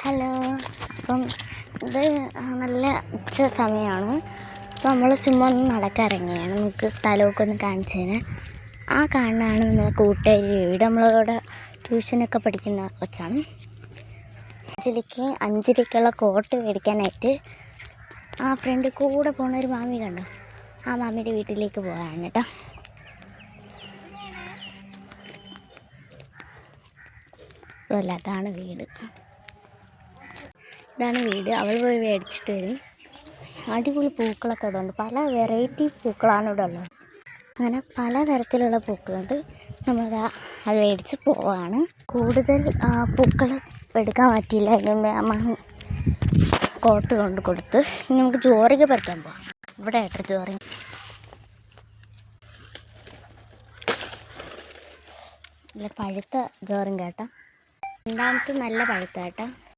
Hello. അപ്പം ഇത് നല്ല ഉച്ച സമയമാണ്. അപ്പോൾ നമ്മൾ ചുമ്മാ ഒന്ന് നടക്കിറങ്ങിയാണ്. നമുക്ക് സ്ഥലമൊക്കെ ഒന്ന് കാണിച്ചു തരാൻ. ആ കാണാനാണ് നമ്മളെ കൂട്ടുകാരി വീട്. നമ്മളവിടെ ട്യൂഷനൊക്കെ പഠിക്കുന്ന കൊച്ചാണ്. അഞ്ചരയ്ക്കുള്ള കോട്ട് മേടിക്കാനായിട്ട് ആ ഫ്രണ്ട് കൂടെ പോകുന്നൊരു മാമി കണ്ടോ, ആ മാമിയുടെ വീട്ടിലേക്ക് പോകാനാണ് കേട്ടോ. അല്ല, ഇതാണ് വീട്. അവൾ പോയി മേടിച്ചിട്ട് വരും. അടിപൊളി പൂക്കളൊക്കെ ഇവിടെ ഉണ്ട്. പല വെറൈറ്റി പൂക്കളാണ് ഇവിടെ ഉള്ളത്. അങ്ങനെ പലതരത്തിലുള്ള പൂക്കളുണ്ട്. നമ്മളത് അത് മേടിച്ച് പോവാണ്. കൂടുതൽ പൂക്കൾ എടുക്കാൻ പറ്റിയില്ല. അതിന് അമ്മ കോട്ട് കൊണ്ട് കൊടുത്ത് ഇനി നമുക്ക് ജോറിക പറിക്കാൻ പോവാം. ഇവിടെ ആയിട്ട് ജോറിക നല്ല പഴുത്ത ജോറിൻ കേട്ടോ. രണ്ടാമത്തെ നല്ല പഴുത്ത കേട്ടോ.